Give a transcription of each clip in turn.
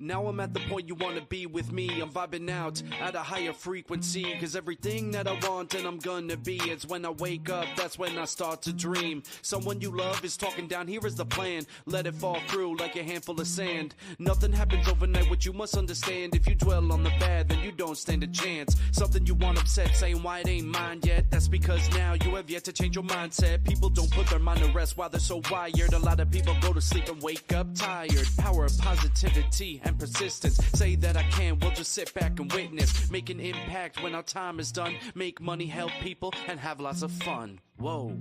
Now I'm at the point you wanna be with me. I'm vibing out at a higher frequency, cause everything that I want and I'm gonna be, it's when I wake up, that's when I start to dream. Someone you love is talking down, here is the plan. Let it fall through like a handful of sand. Nothing happens overnight, what you must understand. If you dwell on the bad, then you don't stand a chance. Something you want upset, saying why it ain't mine yet. That's because now you have yet to change your mindset. People don't put their mind to rest while they're so wired. A lot of people go to sleep and wake up tired. Power of positivity and persistence. Say that I can, we'll just sit back and witness. Make an impact when our time is done. Make money, help people, and have lots of fun. Whoa.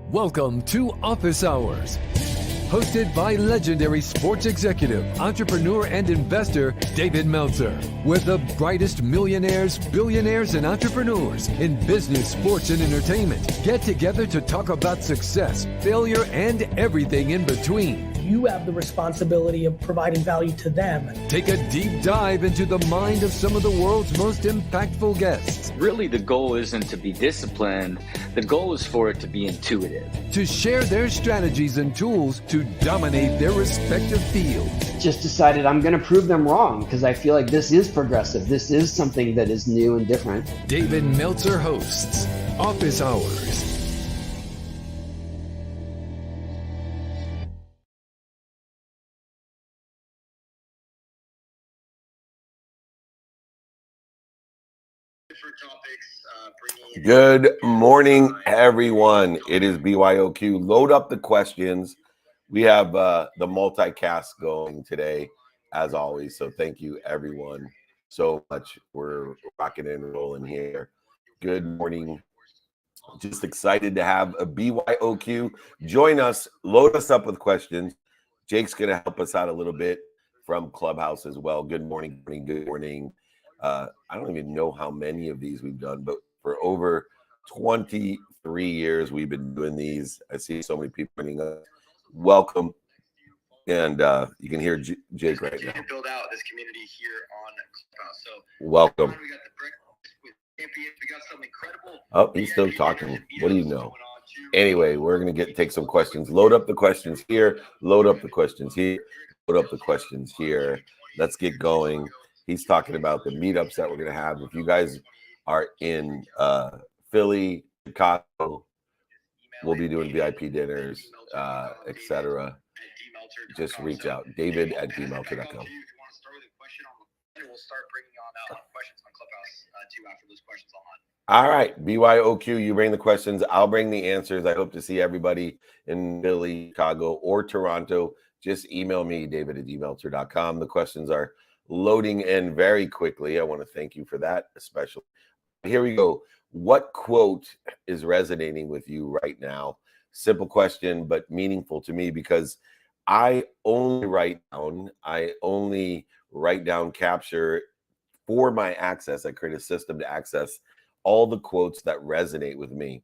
Welcome to Office Hours, hosted by legendary sports executive, entrepreneur, and investor David Meltzer, where the brightest millionaires, billionaires, and entrepreneurs in business, sports, and entertainment get together to talk about success, failure, and everything in between. You have the responsibility of providing value to them. Take a deep dive into the mind of some of the world's most impactful guests. Really, the goal isn't to be disciplined. The goal is for it to be intuitive. To share their strategies and tools to dominate their respective fields. Just decided I'm going to prove them wrong because I feel like this is progressive. This is something that is new and different. David Meltzer hosts Office Hours. Good morning, everyone. It is BYOQ. Load up the questions. We have the multicast going today, as always. So thank you, everyone, so much. We're rocking and rolling here. Good morning. Just excited to have a BYOQ join us. Load us up with questions. Jake's going to help us out a little bit from Clubhouse as well. Good morning. Good morning. I don't even know how many of these we've done, but for over 23 years, we've been doing these. I see so many people joining us. Welcome. And you can hear Jake right now. Build out this community here on Clubhouse. So welcome. We got the breakfast with champions. We got some incredible. Oh, he's still talking. What do you know? Anyway, we're going to take some questions. Load up the questions here. Load up the questions here. Load up the questions here. Let's get going. He's talking about the meetups that we're going to have. If you guys are in Philly, Chicago, we'll be doing VIP dinners, etc. Just reach out. David at dmelter.com. We'll start bringing on questions on Clubhouse too after those questions on. All right, BYOQ, you bring the questions. I'll bring the answers. I hope to see everybody in Philly, Chicago, or Toronto. Just email me, David at dmelter.com. The questions are loading in very quickly. I want to thank you for that, especially. Here we go. What quote is resonating with you right now? Simple question, but meaningful to me because I only write down, capture for my access. I create a system to access all the quotes that resonate with me.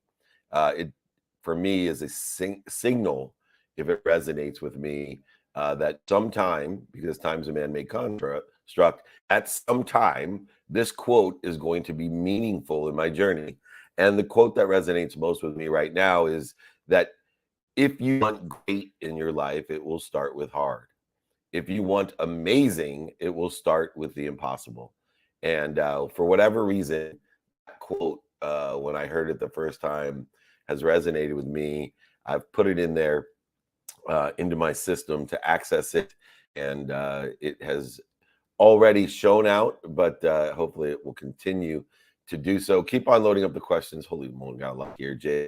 It, for me, is a signal if it resonates with me that sometime, because time's a man-made construct, at some time, this quote is going to be meaningful in my journey. And the quote that resonates most with me right now is that if you want great in your life, it will start with hard. If you want amazing, it will start with the impossible. And for whatever reason, that quote, when I heard it the first time, has resonated with me. I've put it in there into my system to access it. And it has already shown out, but hopefully it will continue to do so. Keep on loading up the questions. Holy moly, got a lot here, Jay.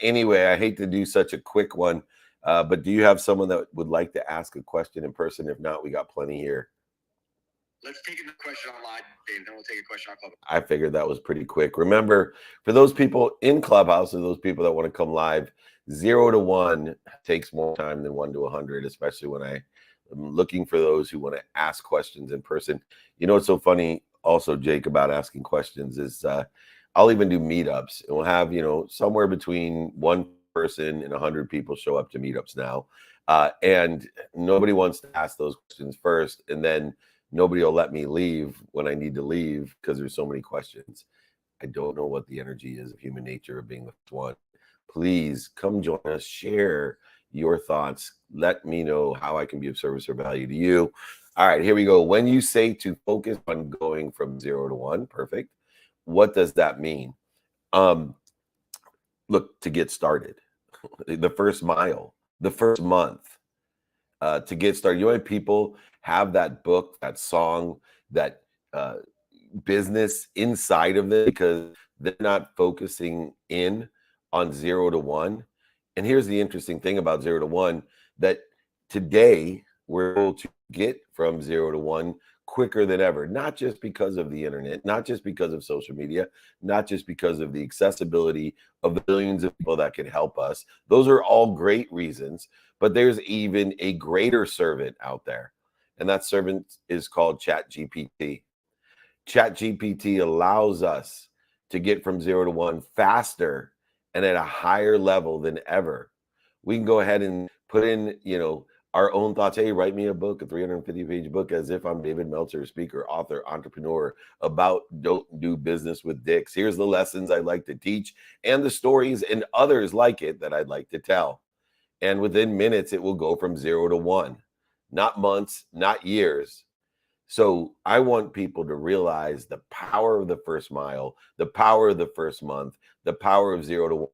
Anyway, I hate to do such a quick one, but do you have someone that would like to ask a question in person? If not, we got plenty here. Let's take a question online, Dave, then we'll take a question on Clubhouse. I figured that was pretty quick. Remember, for those people in Clubhouse and those people that want to come live, 0 to 1 takes more time than 1 to 100, especially when I'm looking for those who want to ask questions in person. You know what's so funny also, Jake, about asking questions is I'll even do meetups, and we'll have, somewhere between 1 person and 100 people show up to meetups now. And nobody wants to ask those questions first, and then nobody will let me leave when I need to leave because there's so many questions. I don't know what the energy is of human nature of being the first one. Please come join us, share your thoughts. Let me know how I can be of service or value to you. All right, here we go. When you say to focus on going from 0 to 1, perfect. What does that mean? Look, to get started, the first mile, the first month, to get started. You know, people have that book, that song, that business inside of it because they're not focusing in on 0 to 1. And here's the interesting thing about 0 to 1, that today we're able to get from 0 to 1 quicker than ever, not just because of the internet, not just because of social media, not just because of the accessibility of the billions of people that can help us. Those are all great reasons, but there's even a greater servant out there. And that servant is called ChatGPT. ChatGPT allows us to get from 0 to 1 faster and at a higher level than ever. We can go ahead and put in, our own thoughts. Hey, write me a book, a 350-page book, as if I'm David Meltzer, speaker, author, entrepreneur, about don't do business with dicks. Here's the lessons I'd like to teach and the stories and others like it that I'd like to tell. And within minutes, it will go from 0 to 1, not months, not years. So I want people to realize the power of the first mile, the power of the first month, the power of 0 to 1,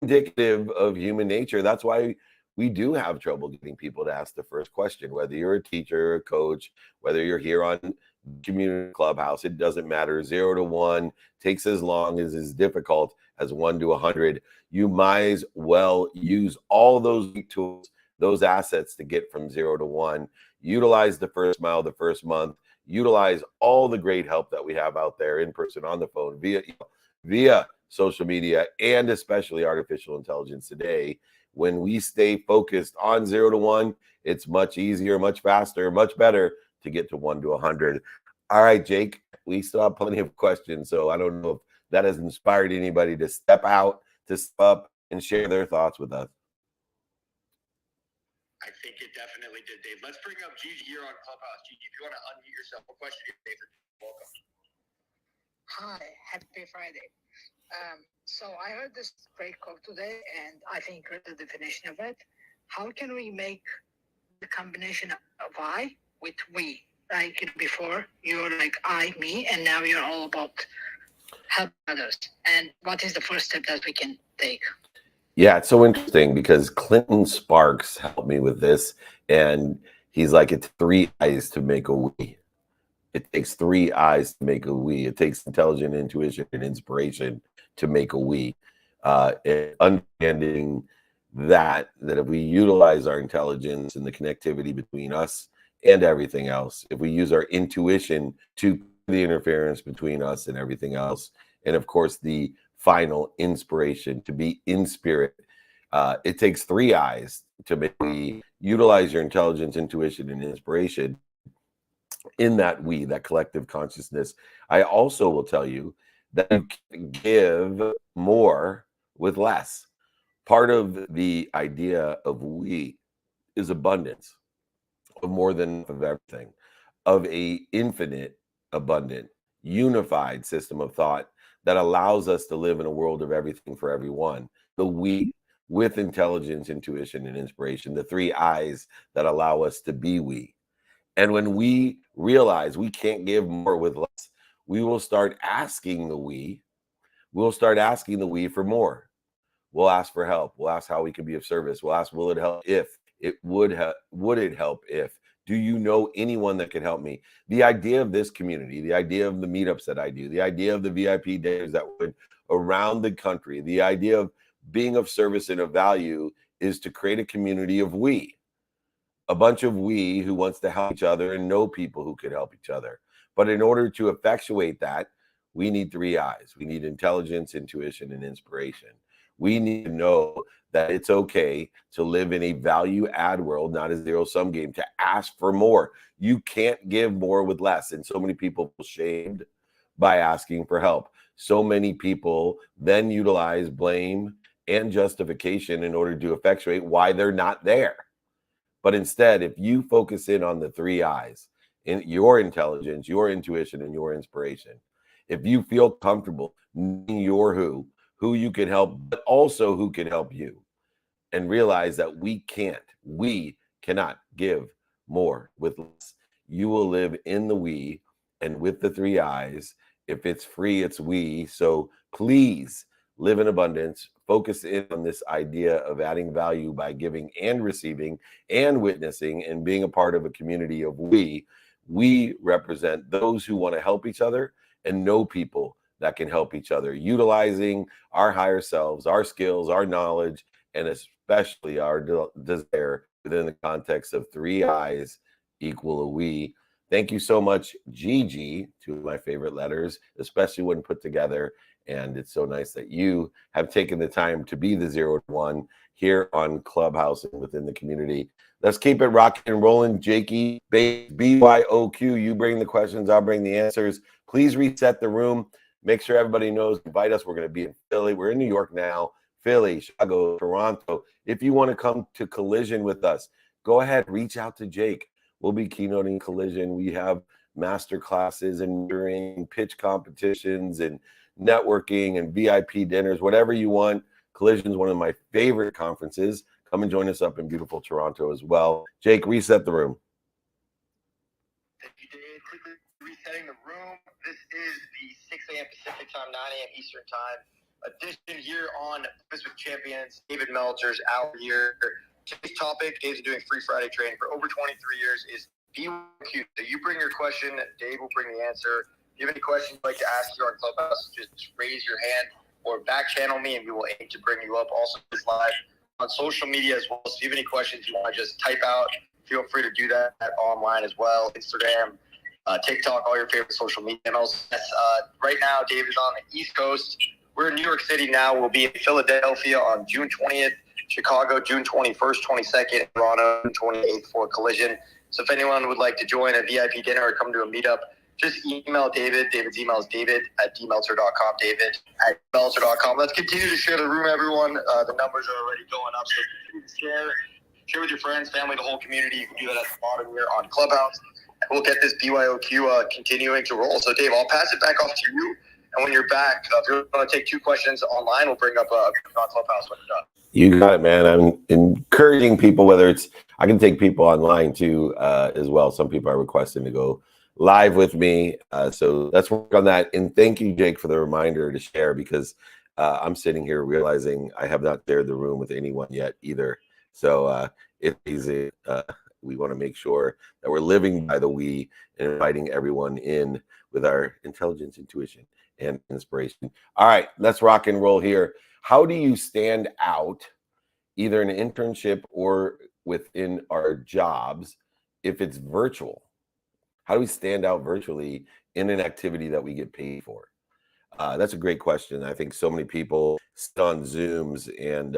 indicative of human nature. That's why we do have trouble getting people to ask the first question, whether you're a teacher, a coach, whether you're here on Community Clubhouse, it doesn't matter. 0 to 1 takes as long as difficult as 1 to 100. You might as well use all those tools, those assets to get from 0 to 1. Utilize the first mile, the first month. Utilize all the great help that we have out there in person, on the phone, via social media, and especially artificial intelligence today. When we stay focused on 0 to 1, it's much easier, much faster, much better to get to 1 to 100. All right, Jake, we still have plenty of questions, so I don't know if that has inspired anybody to step out, to step up, and share their thoughts with us. I think it definitely did, Dave. Let's bring up Gigi here on Clubhouse. Gigi, if you want to unmute yourself, what question do you have, Dave? Welcome. Hi, happy Friday. So I heard this great quote today, and I think the definition of it. How can we make the combination of I with we? Like before, you're like I, me, and now you're all about help others. And what is the first step that we can take? Yeah, it's so interesting because Clinton Sparks helped me with this, and he's like, it's 3 eyes to make a we. It takes 3 eyes to make a we. It takes intelligent intuition and inspiration to make a we. And understanding that if we utilize our intelligence and the connectivity between us and everything else, if we use our intuition to the interference between us and everything else, and of course the final inspiration to be in spirit, it takes 3 eyes to make we. Utilize your intelligence, intuition, and inspiration in that we, that collective consciousness. I also will tell you that you can give more with less. Part of the idea of we is abundance, of more than of everything, of a infinite, abundant, unified system of thought that allows us to live in a world of everything for everyone. The we, with intelligence, intuition, and inspiration, the 3 eyes that allow us to be we. And when we realize we can't give more with less, we will start asking the we. We'll start asking the we for more. We'll ask for help. We'll ask how we can be of service. We'll ask, will it help if? Would it help if? Do you know anyone that can help me? The idea of this community, the idea of the meetups that I do, the idea of the VIP days that would around the country, the idea of being of service and of value is to create a community of we, a bunch of we who wants to help each other and know people who could help each other. But in order to effectuate that, we need 3 I's. We need intelligence, intuition, and inspiration. We need to know that it's okay to live in a value add world, not a zero-sum game, to ask for more. You can't give more with less. And so many people feel shamed by asking for help. So many people then utilize blame and justification in order to effectuate why they're not there. But instead, if you focus in on the 3 I's, in your intelligence, your intuition, and your inspiration, if you feel comfortable knowing your who you can help, but also who can help you, and realize that we cannot give more with less. You will live in the we and with the 3 I's. If it's free, it's we. So please live in abundance. Focus in on this idea of adding value by giving and receiving and witnessing and being a part of a community of we. We represent those who want to help each other and know people that can help each other, utilizing our higher selves, our skills, our knowledge, and especially our desire within the context of 3 I's equal a we. Thank you so much, Gigi, 2 of my favorite letters, especially when put together. And it's so nice that you have taken the time to be the 0 to 1 here on Clubhouse and within the community. Let's keep it rocking and rolling. Jakey, BYOQ, you bring the questions, I'll bring the answers. Please reset the room. Make sure everybody knows, invite us. We're going to be in Philly. We're in New York now, Philly, Chicago, Toronto. If you want to come to Collision with us, go ahead, reach out to Jake. We'll be keynoting Collision. We have master classes and during pitch competitions and networking and VIP dinners, whatever you want. Collision is one of my favorite conferences. Come and join us up in beautiful Toronto as well. Jake, reset the room. Thank you, Dave. Quickly resetting the room. This is the 6 a.m. Pacific time, 9 a.m. Eastern time edition here on Breakfast with Champions. David Meltzer's out here. Today's topic, Dave's doing free Friday training for over 23 years, is BYOQ. So you bring your question, Dave will bring the answer. If you have any questions you'd like to ask here on Clubhouse, just raise your hand or back channel me and we will aim to bring you up. Also, it's live on social media as well. So if you have any questions you want to just type out, feel free to do that online as well. Instagram, TikTok, all your favorite social media channels. Right now, Dave is on the East Coast. We're in New York City now. We'll be in Philadelphia on June 20th, Chicago June 21st, 22nd, Toronto June 28th for Collision. So if anyone would like to join a VIP dinner or come to a meetup, just email David. David's email is david@dmeltzer.com, david@meltzer.com. Let's continue to share the room, everyone. The numbers are already going up, so continue to share with your friends, family, the whole community. You can do that at the bottom here on Clubhouse. And we'll get this BYOQ continuing to roll. So, Dave, I'll pass it back off to you. And when you're back, if you're going to take 2 questions online, we'll bring up on Clubhouse when you're done. You got it, man. I'm encouraging people, whether it's, I can take people online too as well. Some people are requesting to go live with me. So let's work on that. And thank you, Jake, for the reminder to share, because I'm sitting here realizing I have not shared the room with anyone yet either. So it's easy. We want to make sure that we're living by the we and inviting everyone in with our intelligence, intuition, and inspiration. All right, let's rock and roll here. How do you stand out either in an internship or within our jobs if it's virtual? How do we stand out virtually in an activity that we get paid for? That's a great question. I think so many people sit on Zooms and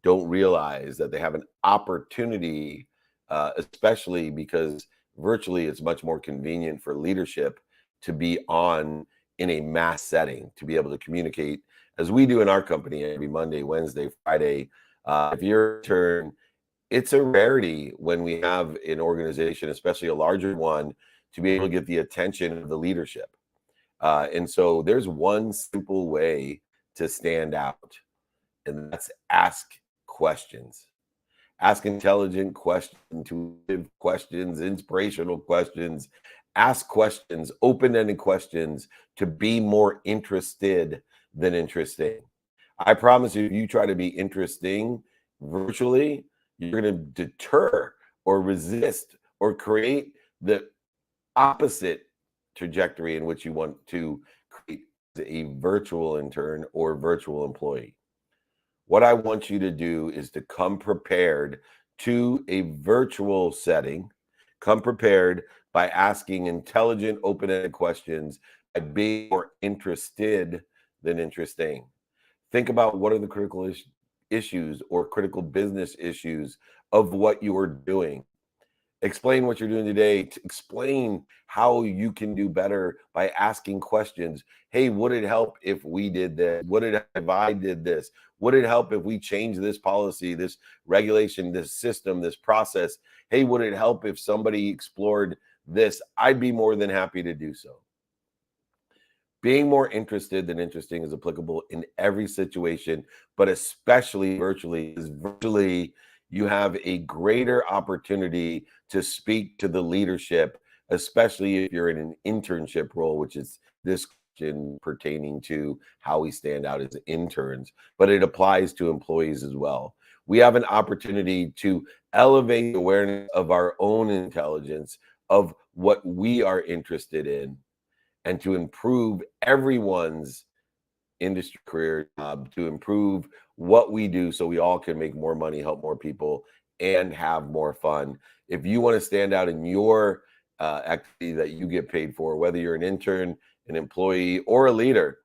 don't realize that they have an opportunity, especially because virtually it's much more convenient for leadership to be on in a mass setting, to be able to communicate as we do in our company every Monday, Wednesday, Friday. If you're intern, it's a rarity when we have an organization, especially a larger one, to be able to get the attention of the leadership. And so there's one simple way to stand out, and that's ask questions. Ask intelligent questions, intuitive questions, inspirational questions. Ask questions, open-ended questions, to be more interested than interesting. I promise you, if you try to be interesting virtually, you're going to deter or resist or create the opposite trajectory in which you want to create a virtual intern or virtual employee. What I want you to do is to come prepared to a virtual setting, come prepared by asking intelligent, open-ended questions, by being more interested than interesting. Think about what are the critical issues or critical business issues of what you are doing. Explain what you're doing today. Explain how you can do better by asking questions. Hey, would it help if we did this? Would it help if I did this? Would it help if we changed this policy, this regulation, this system, this process? Hey, would it help if somebody explored this? I'd be more than happy to do so. Being more interested than interesting is applicable in every situation, but especially virtually. Because virtually, you have a greater opportunity to speak to the leadership, especially if you're in an internship role, which is this question pertaining to how we stand out as interns, but it applies to employees as well. We have an opportunity to elevate awareness of our own intelligence, of what we are interested in, and to improve everyone's industry career job, to improve what we do so we all can make more money, help more people, and have more fun. If you want to stand out in your activity that you get paid for, whether you're an intern, an employee, or a leader,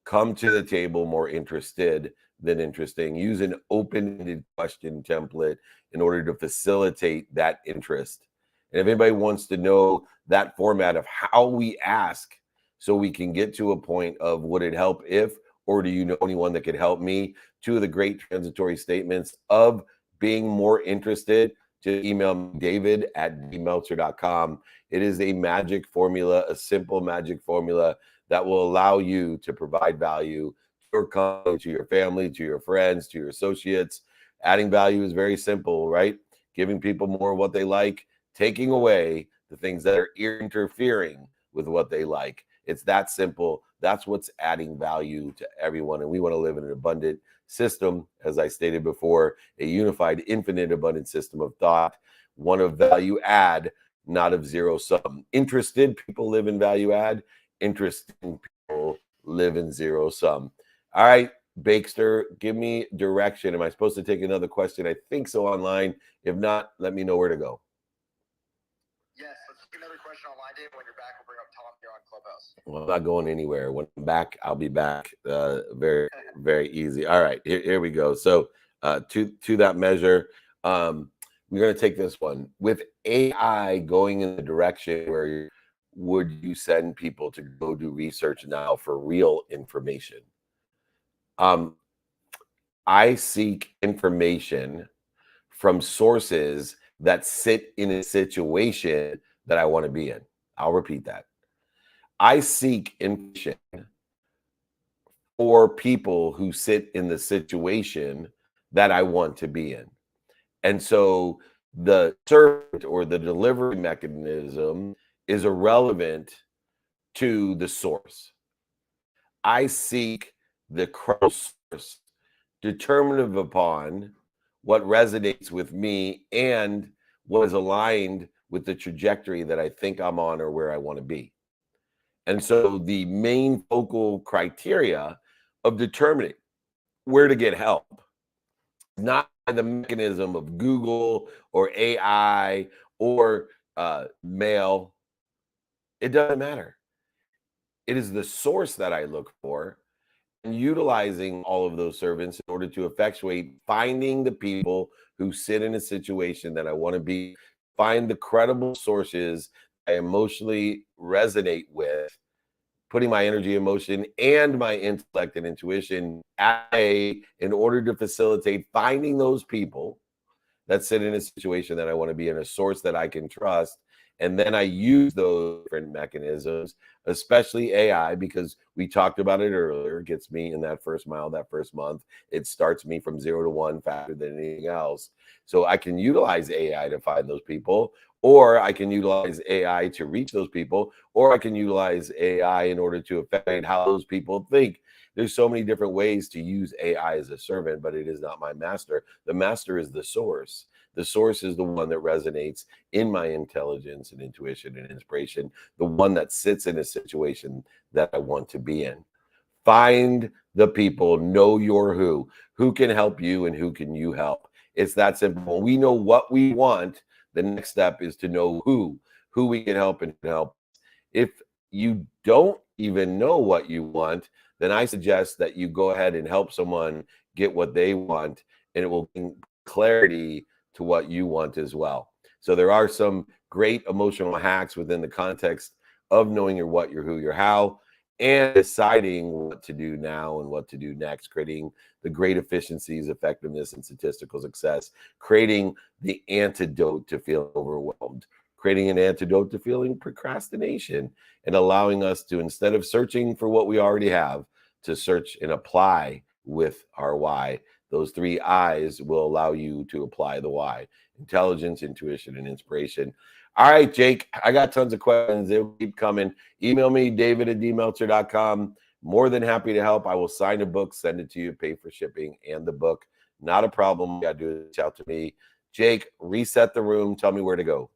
come to the table more interested than interesting. Use an open-ended question template in order to facilitate that interest. And if anybody wants to know that format of how we ask so we can get to a point of would it help if, or do you know anyone that could help me? Two of the great transitory statements of being more interested, to email me, david@dmeltzer.com. It is a magic formula, a simple magic formula that will allow you to provide value to your company, to your family, to your friends, to your associates. Adding value is very simple, right? Giving people more of what they like, taking away the things that are interfering with what they like. It's that simple. That's what's adding value to everyone. And we want to live in an abundant system, as I stated before, a unified, infinite, abundant system of thought, one of value add, not of zero sum. Interested people live in value add. Interesting people live in zero sum. All right, Bakester, give me direction. Am I supposed to take another question? I think so online. If not, let me know where to go. Yes, let's take another question online, Dave. When you're back, we'll bring up Tom here on Clubhouse. Well, I'm not going anywhere. When I'm back, I'll be back. Very, very easy. All right, here we go. So to that measure, we're going to take this one. With AI going in the direction where would you send people to go do research now for real information? I seek information from sources that sit in a situation that I want to be in. I'll repeat that. I seek information for people who sit in the situation that I want to be in. And so the servant or the delivery mechanism is irrelevant to the source. I seek the source determinative upon what resonates with me and what is aligned with the trajectory that I think I'm on or where I want to be. And so the main focal criteria of determining where to get help, not the mechanism of Google or AI or mail. It doesn't matter. It is the source that I look for, and utilizing all of those servants in order to effectuate finding the people who sit in a situation that I want to be, find the credible sources I emotionally resonate with, putting my energy, emotion, and my intellect and intuition in order to facilitate finding those people that sit in a situation that I want to be in, a source that I can trust. And then I use those different mechanisms, especially AI, because we talked about it earlier. It gets me in that first mile, that first month. It starts me from 0 to 1 faster than anything else. So I can utilize AI to find those people, or I can utilize AI to reach those people, or I can utilize AI in order to affect how those people think. There's so many different ways to use AI as a servant, but it is not my master. The master is the source. The source is the one that resonates in my intelligence and intuition and inspiration, the one that sits in a situation that I want to be in. Find the people, know your who can help you and who can you help. It's that simple. When we know what we want, the next step is to know who we can help and help. If you don't even know what you want, then I suggest that you go ahead and help someone get what they want, and it will bring clarity to what you want as well. So there are some great emotional hacks within the context of knowing your what, your who, your how, and deciding what to do now and what to do next, creating the great efficiencies, effectiveness, and statistical success, creating the antidote to feeling overwhelmed, creating an antidote to feeling procrastination, and allowing us to, instead of searching for what we already have, to search and apply with our why. Those 3 I's will allow you to apply the why: intelligence, intuition, and inspiration. All right, Jake, I got tons of questions. They'll keep coming. Email me, david@dmeltzer.com. More than happy to help. I will sign a book, send it to you, pay for shipping and the book. Not a problem. You got to do it. Reach out to me. Jake, reset the room. Tell me where to go.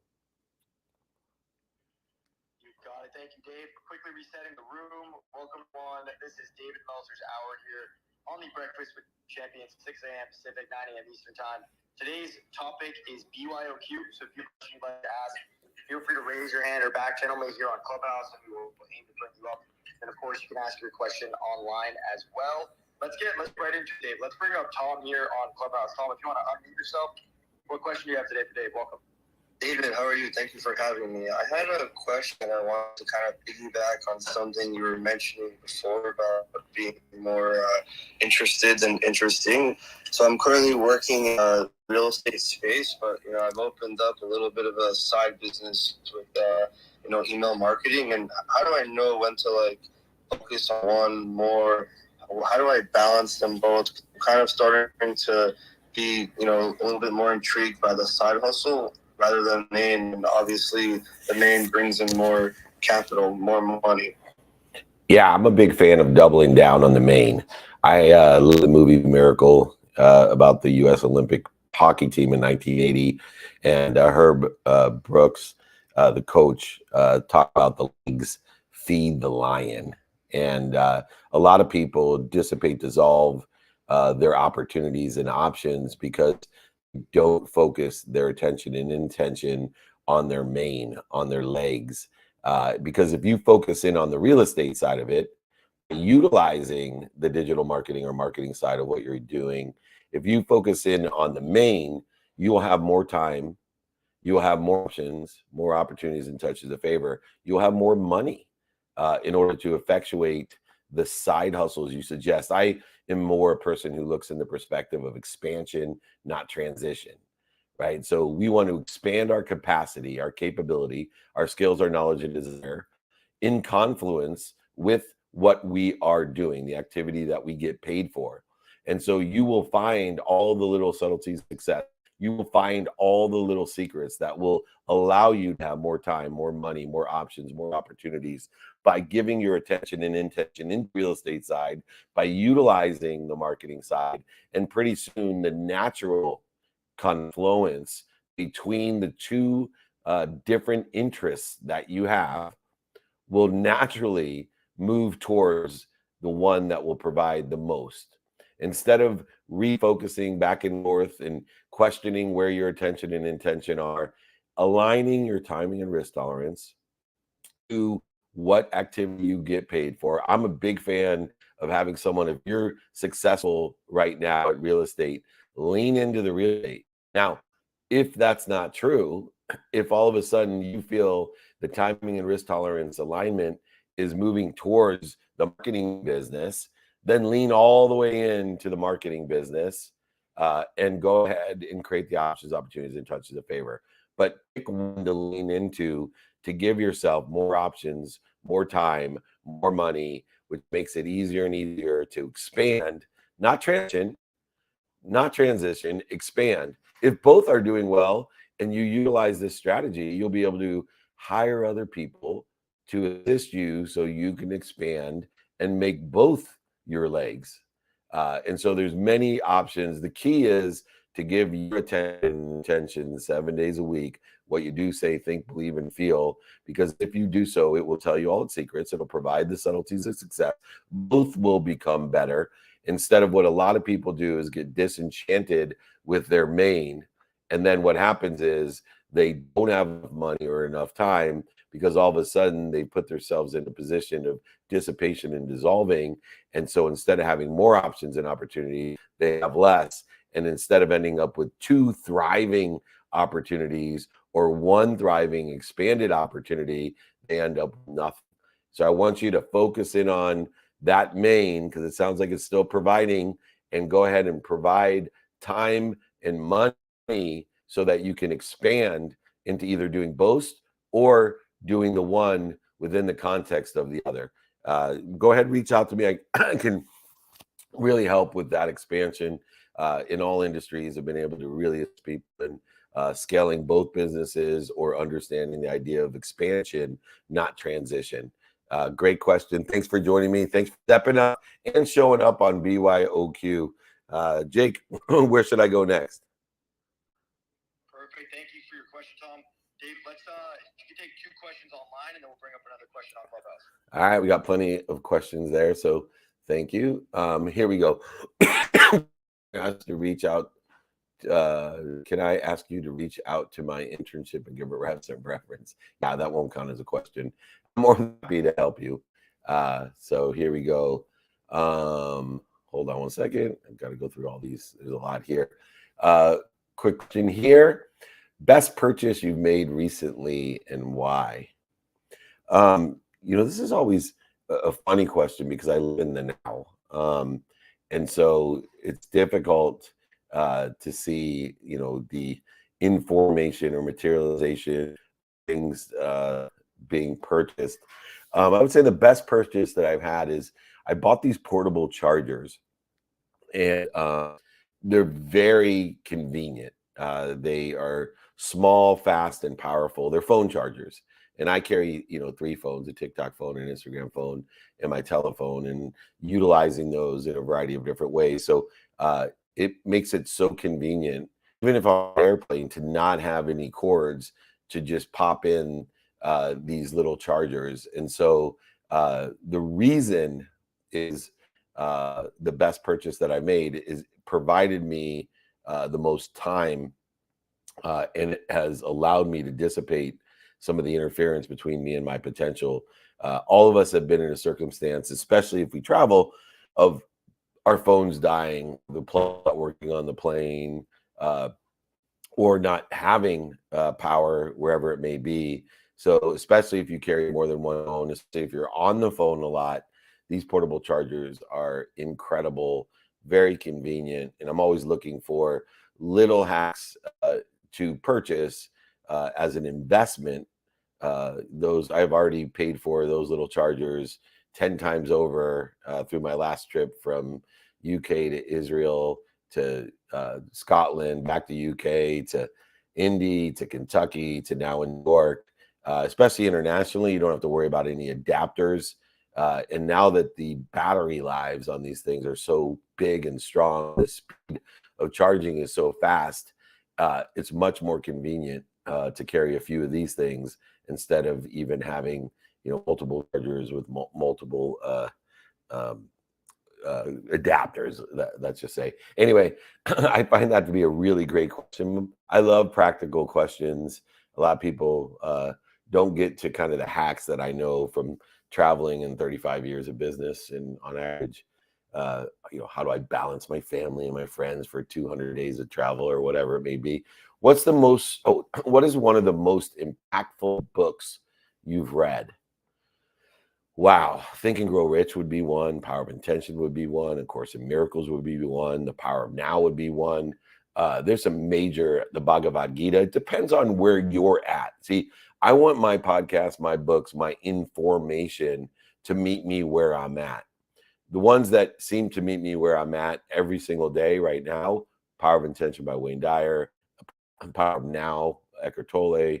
You got it. Thank you, Dave. Quickly resetting the room. Welcome, everyone. This is David Meltzer's Hour here on the Breakfast with Champions, 6 a.m. Pacific, 9 a.m. Eastern Time. Today's topic is BYOQ. So if you have a question you'd like to ask, feel free to raise your hand or back channel me here on Clubhouse, and we will aim to bring you up. And of course, you can ask your question online as well. Let's right into Dave. Let's bring up Tom here on Clubhouse. Tom, if you want to unmute yourself, what question do you have today for Dave? Welcome. David, how are you? Thank you for having me. I had a question. I wanted to kind of piggyback on something you were mentioning before about being more interested than interesting. So I'm currently working in a real estate space, but I've opened up a little bit of a side business with email marketing. And how do I know when to focus on one more? How do I balance them both? I'm kind of starting to be a little bit more intrigued by the side hustle rather than the main. And obviously the main brings in more capital, more money. Yeah, I'm a big fan of doubling down on the main. I love the movie Miracle about the U.S. Olympic hockey team in 1980, and Herb Brooks, the coach, talked about the leagues feed the lion. And a lot of people dissolve their opportunities and options because don't focus their attention and intention on their main, on their legs. Because if you focus in on the real estate side of it, utilizing the digital marketing or marketing side of what you're doing, if you focus in on the main, you will have more time, you will have more options, more opportunities and touches of favor. You'll have more money in order to effectuate the side hustles you suggest. I am more a person who looks in the perspective of expansion, not transition, right? So we want to expand our capacity, our capability, our skills, our knowledge and desire in confluence with what we are doing, the activity that we get paid for. And so you will find all the little subtleties of success. You will find all the little secrets that will allow you to have more time, more money, more options, more opportunities by giving your attention and intention in the real estate side, by utilizing the marketing side. And pretty soon the natural confluence between the two different interests that you have will naturally move towards the one that will provide the most. Instead of refocusing back and forth and questioning where your attention and intention are, aligning your timing and risk tolerance to what activity you get paid for. I'm a big fan of having someone, if you're successful right now at real estate, lean into the real estate. Now, if that's not true, if all of a sudden you feel the timing and risk tolerance alignment is moving towards the marketing business, then lean all the way into the marketing business and go ahead and create the options, opportunities, and touches of favor. But pick one to lean into to give yourself more options, more time, more money, which makes it easier and easier to expand, not transition, expand. If both are doing well and you utilize this strategy, you'll be able to hire other people to assist you so you can expand and make both your legs. And so there's many options. The key is to give your attention 7 days a week, what you do, say, think, believe, and feel. Because if you do so, it will tell you all its secrets. It'll provide the subtleties of success. Both will become better. Instead of what a lot of people do is get disenchanted with their main. And then what happens is they don't have money or enough time, because all of a sudden they put themselves in a position of dissipation and dissolving. And so instead of having more options and opportunity, they have less. And instead of ending up with 2 thriving opportunities or 1 thriving expanded opportunity, they end up with nothing. So I want you to focus in on that main, because it sounds like it's still providing, and go ahead and provide time and money so that you can expand into either doing both or doing the one within the context of the other. Go ahead, reach out to me. I can really help with that expansion in all industries. I've been able to really assist people in scaling both businesses or understanding the idea of expansion, not transition. Great question. Thanks for joining me. Thanks for stepping up and showing up on BYOQ. Jake, where should I go next? Perfect. Thank you for your question, Tom. Dave, let's you can take 2 questions online, and then we'll bring up another question on Clubhouse. All right, we got plenty of questions there, so thank you. Here we go. Ask to reach out. Can I ask you to reach out to my internship and give a reference? Yeah, that won't count as a question. I'm more than happy to help you. So here we go. Hold on one second. I've got to go through all these. There's a lot here. Quick question here. Best purchase you've made recently and why? This is always a funny question because I live in the now. And so it's difficult to see, the information or materialization things being purchased. I would say the best purchase that I've had is I bought these portable chargers, and they're very convenient. They are small, fast, and powerful. They're phone chargers. And I carry, 3 phones, a TikTok phone, an Instagram phone, and my telephone, and utilizing those in a variety of different ways. So it makes it so convenient, even if I'm on an airplane, to not have any cords, to just pop in these little chargers. And so the reason is the best purchase that I made is provided me the most time, and it has allowed me to dissipate some of the interference between me and my potential. All of us have been in a circumstance, especially if we travel, of our phones dying, the plug not working on the plane, or not having power wherever it may be. So especially if you carry more than one phone, especially if you're on the phone a lot, these portable chargers are incredible, very convenient. And I'm always looking for little hacks to purchase as an investment. Those I've already paid for those little chargers 10 times over through my last trip from UK to Israel to Scotland, back to UK to Indy to Kentucky to now in New York. Especially internationally, you don't have to worry about any adapters. And now that the battery lives on these things are so big and strong, the speed of charging is so fast, it's much more convenient to carry a few of these things instead of even having multiple chargers with multiple adapters. Let's just say. Anyway, I find that to be a really great question. I love practical questions. A lot of people don't get to kind of the hacks that I know from traveling in 35 years of business, and on average, how do I balance my family and my friends for 200 days of travel or whatever it may be? What is one of the most impactful books you've read? Wow. Think and Grow Rich would be one. Power of Intention would be one. A Course in Miracles would be one. The Power of Now would be one. There's some major, the Bhagavad Gita. It depends on where you're at. See, I want my podcast, my books, my information to meet me where I'm at. The ones that seem to meet me where I'm at every single day right now: Power of Intention by Wayne Dyer, Power of Now, Eckhart Tolle,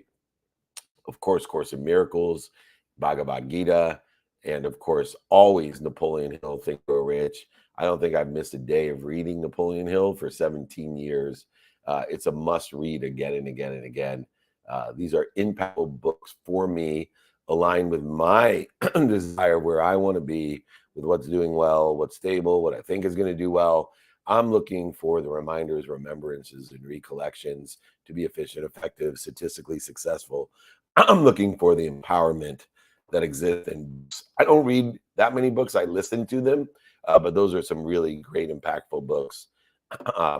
of course, Course in Miracles, Bhagavad Gita, and of course, always Napoleon Hill, Think and Grow Rich. I don't think I've missed a day of reading Napoleon Hill for 17 years. It's a must read again and again and again. These are impactful books for me, aligned with my desire where I want to be, with what's doing well, what's stable, what I think is going to do well. I'm looking for the reminders, remembrances, and recollections to be efficient, effective, statistically successful. I'm looking for the empowerment that exists. And I don't read that many books. I listen to them, but those are some really great, impactful books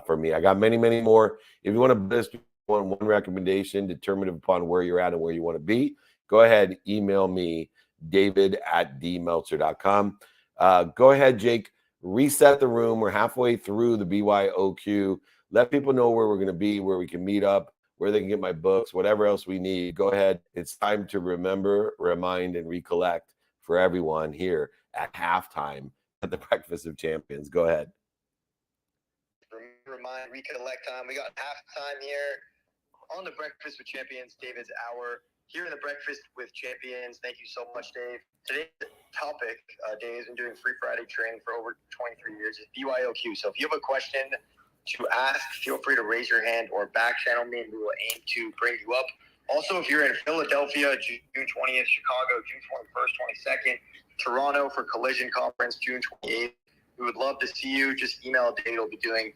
for me. I got many, many more. If you want to list one recommendation determinative upon where you're at and where you want to be, go ahead, email me, david@dmeltzer.com. Go ahead, Jake, reset the room. We're halfway through the BYOQ. Let people know where we're going to be, where we can meet up, where they can get my books, whatever else we need. Go ahead. It's time to remember, remind, and recollect for everyone here at halftime at the Breakfast of Champions. Go ahead. Remind, recollect time. We got halftime here on the Breakfast with Champions, David's Hour. Here in the Breakfast with Champions. Thank you so much, Dave. Today's topic, Dave has been doing Free Friday training for over 23 years, is BYOQ. So if you have a question to ask, feel free to raise your hand or back channel me, and we will aim to bring you up. Also, if you're in Philadelphia, June 20th, Chicago, June 21st, 22nd, Toronto for Collision Conference, June 28th, we would love to see you. Just email David. We'll be doing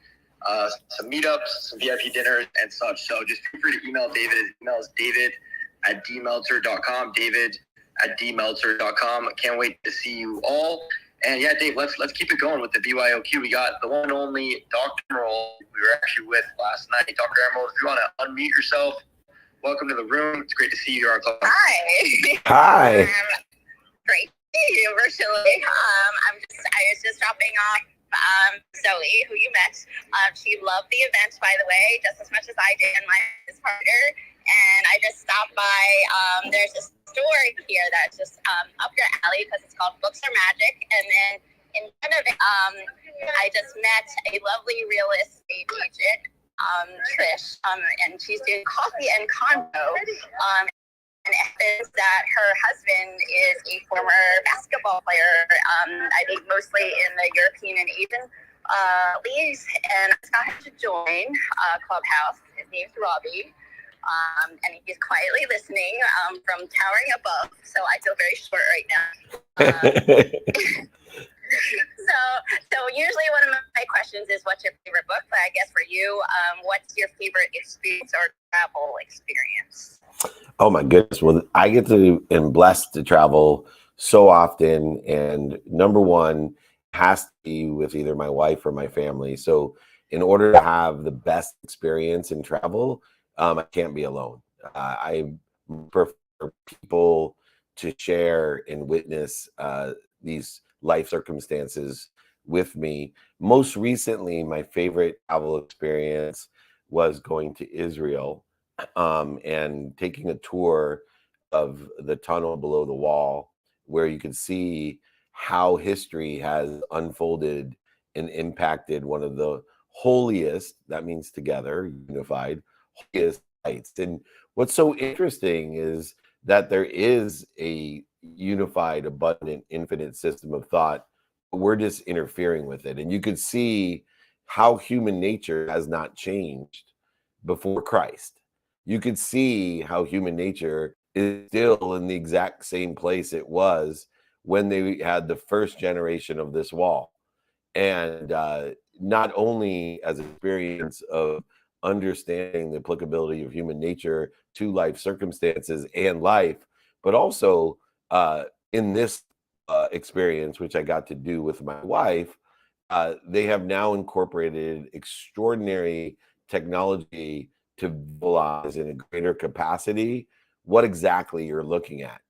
some meetups, some VIP dinners, and such. So just feel free to email David. His email is david@dmeltzer.com. david@dmeltzer.com. Can't wait to see you all. And yeah, Dave, let's keep it going with the BYOQ. We got the one and only Dr. Emerald we were actually with last night. Dr. Emerald, if you want to unmute yourself, welcome to the room. It's great to see you here on Club. Hi. Hi. Great to see you virtually. I was just dropping off Zoe, who you met. She loved the event, by the way, just as much as I did, and my partner. And I just stopped by. There's a store here that's just up your alley because it's called Books Are Magic. And then in front of it, I just met a lovely real estate agent, Trish, and she's doing coffee and condo. And it happens that her husband is a former basketball player, I think mostly in the European and Asian leagues. And I got him to join Clubhouse. His name's Robbie. And he's quietly listening from towering above. So I feel very short right now. So usually one of my questions is, what's your favorite book? But I guess for you, what's your favorite experience or travel experience? Oh my goodness. Well, I get to and blessed to travel so often. And number one has to be with either my wife or my family. So in order to have the best experience in travel, I can't be alone. I prefer people to share and witness these life circumstances with me. Most recently, my favorite travel experience was going to Israel and taking a tour of the tunnel below the wall, where you could see how history has unfolded and impacted one of the holiest, that means together, unified, holiest sites. And what's so interesting is that there is a unified, abundant, infinite system of thought. We're just interfering with it. And you could see how human nature has not changed before Christ. You could see how human nature is still in the exact same place it was when they had the first generation of this wall. And not only as an experience of understanding the applicability of human nature to life circumstances and life, but also in this experience, which I got to do with my wife, they have now incorporated extraordinary technology to visualize in a greater capacity what exactly you're looking at.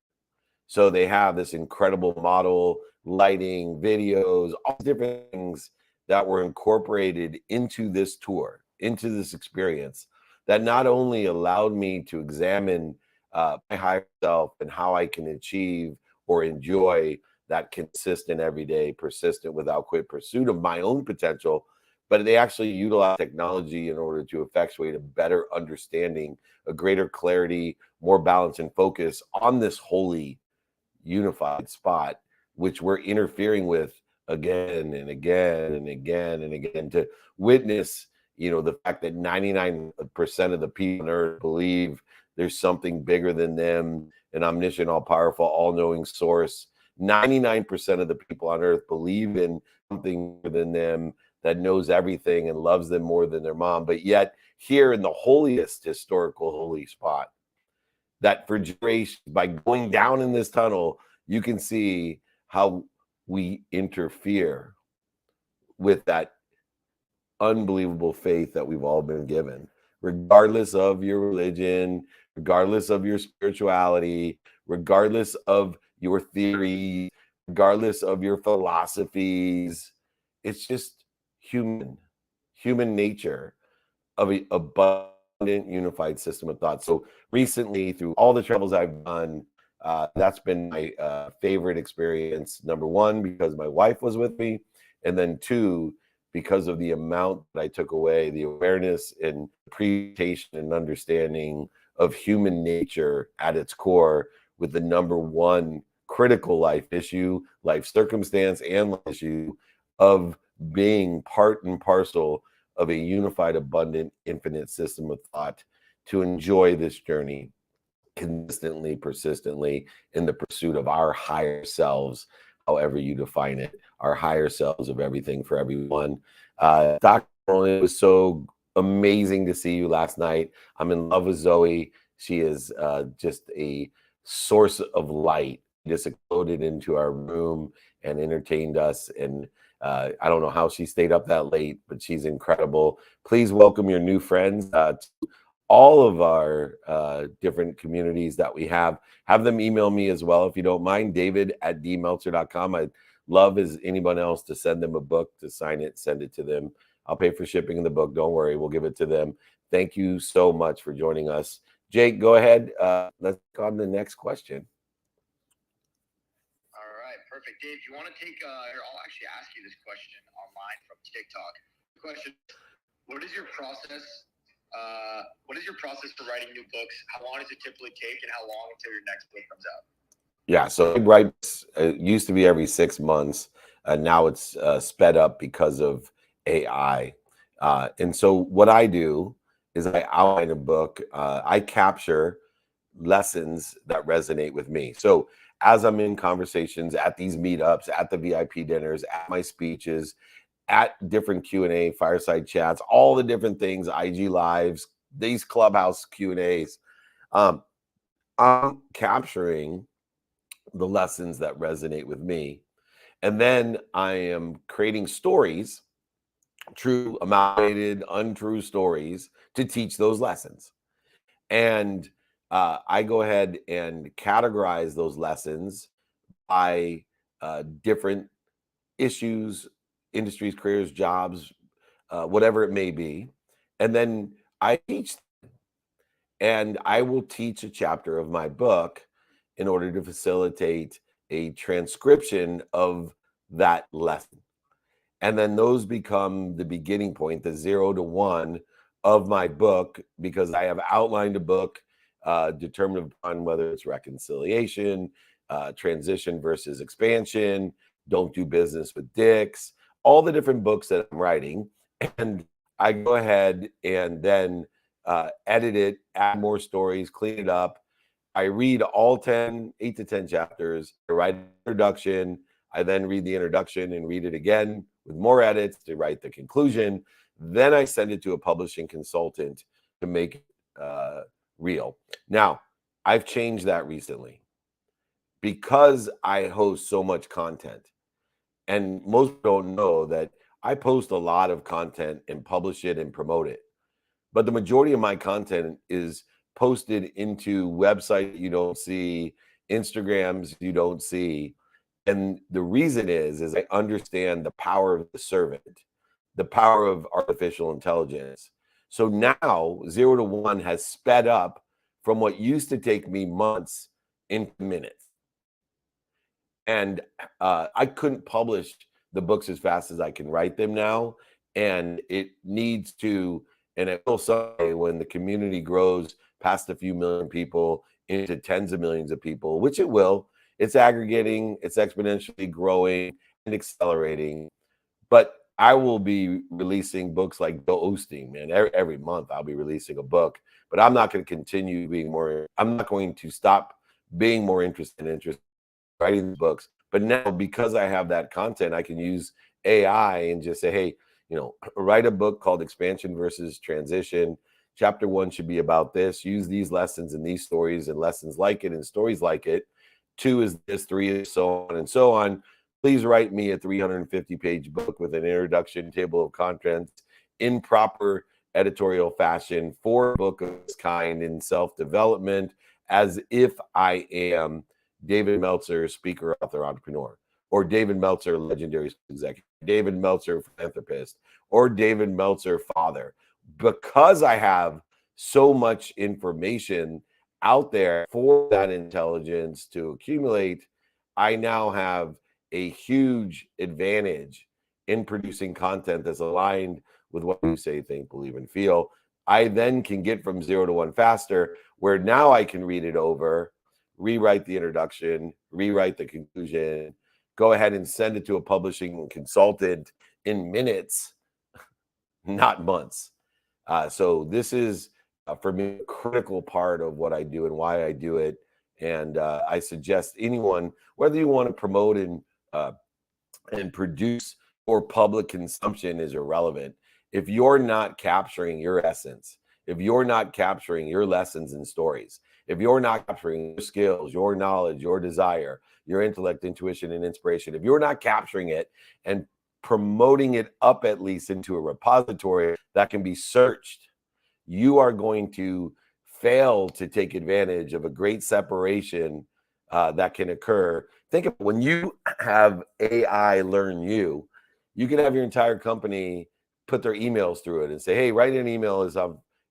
So they have this incredible model, lighting, videos, all different things that were incorporated into this tour, into this experience, that not only allowed me to examine my higher self and how I can achieve or enjoy that consistent, everyday, persistent, without quit pursuit of my own potential, but they actually utilize technology in order to effectuate a better understanding, a greater clarity, more balance and focus on this holy, unified spot, which we're interfering with again and again and again and again, to witness You know, the fact that 99% of the people on earth believe there's something bigger than them, an omniscient, all-powerful, all-knowing source. 99% of the people on earth believe in something bigger than them that knows everything and loves them more than their mom. But yet, here in the holiest historical holy spot, that for generations, by going down in this tunnel, you can see how we interfere with that unbelievable faith that we've all been given, regardless of your religion, regardless of your spirituality, regardless of your theory, regardless of your philosophies. It's just human nature of an abundant, unified system of thought. So recently, through all the travels I've done, that's been my favorite experience. Number one, because my wife was with me, and then two, because of the amount that I took away, the awareness and appreciation and understanding of human nature at its core, with the number one critical life issue, life circumstance, and life issue of being part and parcel of a unified, abundant, infinite system of thought, to enjoy this journey consistently, persistently, in the pursuit of our higher selves, however you define it, our higher selves of everything for everyone. Dr. It was so amazing to see you last night. I'm in love with Zoe. She is just a source of light. Just exploded into our room and entertained us. And I don't know how she stayed up that late, but she's incredible. Please welcome your new friends to all of our different communities that we have. Have them email me as well, if you don't mind, david@dmeltzer.com. I'd love as anyone else to send them a book, to sign it, send it to them. I'll pay for shipping in the book. Don't worry, we'll give it to them. Thank you so much for joining us. Jake, go ahead. Let's go on to the next question. All right, perfect. Dave, you want to take, I'll actually ask you this question online from TikTok. Question, what is your process? What is your process for writing new books? How long does it typically take, and how long until your next book comes out? Yeah, so it used to be every 6 months. Now it's sped up because of AI. And so what I do is I outline a book. I capture lessons that resonate with me. So as I'm in conversations at these meetups, at the VIP dinners, at my speeches, at different Q&A, fireside chats, all the different things, IG lives, these Clubhouse Q&As, I'm capturing the lessons that resonate with me. And then I am creating stories, true, amalgamated, untrue stories, to teach those lessons. And I go ahead and categorize those lessons by different issues, industries, careers, jobs, whatever it may be. And then I teach them. And I will teach a chapter of my book in order to facilitate a transcription of that lesson. And then those become the beginning point, the 0 to 1 of my book, because I have outlined a book determined upon whether it's reconciliation, transition versus expansion, don't do business with dicks, all the different books that I'm writing. And I go ahead and then edit it, add more stories, clean it up. I read all 8 to 10 chapters. I write an introduction. I then read the introduction and read it again with more edits to write the conclusion. Then I send it to a publishing consultant to make it real. Now, I've changed that recently because I host so much content. And most don't know that I post a lot of content and publish it and promote it. But the majority of my content is posted into websites you don't see, Instagrams you don't see. And the reason is I understand the power of the servant, the power of artificial intelligence. So now 0 to 1 has sped up from what used to take me months into minutes. And I couldn't publish the books as fast as I can write them now. And it needs to, and it will someday, when the community grows past a few million people into tens of millions of people, which it will, it's aggregating, it's exponentially growing and accelerating. But I will be releasing books like Joel Osteen, man. Every month I'll be releasing a book, but I'm not going to continue being more. I'm not going to stop being more interested in writing books. But now, because I have that content, I can use AI and just say, hey, write a book called Expansion versus Transition. Chapter 1 should be about this. Use these lessons and these stories and lessons like it and stories like it. 2 is this, 3 is so on and so on. Please write me a 350-page book with an introduction, table of contents in proper editorial fashion for a book of this kind in self-development, as if I am David Meltzer, speaker, author, entrepreneur, or David Meltzer, legendary executive, David Meltzer, philanthropist, or David Meltzer, father. Because I have so much information out there for that intelligence to accumulate, I now have a huge advantage in producing content that's aligned with what you say, think, believe, and feel. I then can get from 0 to 1 faster, where now I can read it over, rewrite the introduction, rewrite the conclusion, go ahead and send it to a publishing consultant in minutes, not months. So this is, for me, a critical part of what I do and why I do it. And I suggest anyone, whether you want to promote and produce for public consumption, is irrelevant. If you're not capturing your essence, if you're not capturing your lessons and stories, if you're not capturing your skills, your knowledge, your desire, your intellect, intuition, and inspiration, if you're not capturing it and promoting it up at least into a repository that can be searched, you are going to fail to take advantage of a great separation that can occur. Think of when you have AI learn you, you can have your entire company put their emails through it and say, hey, write an email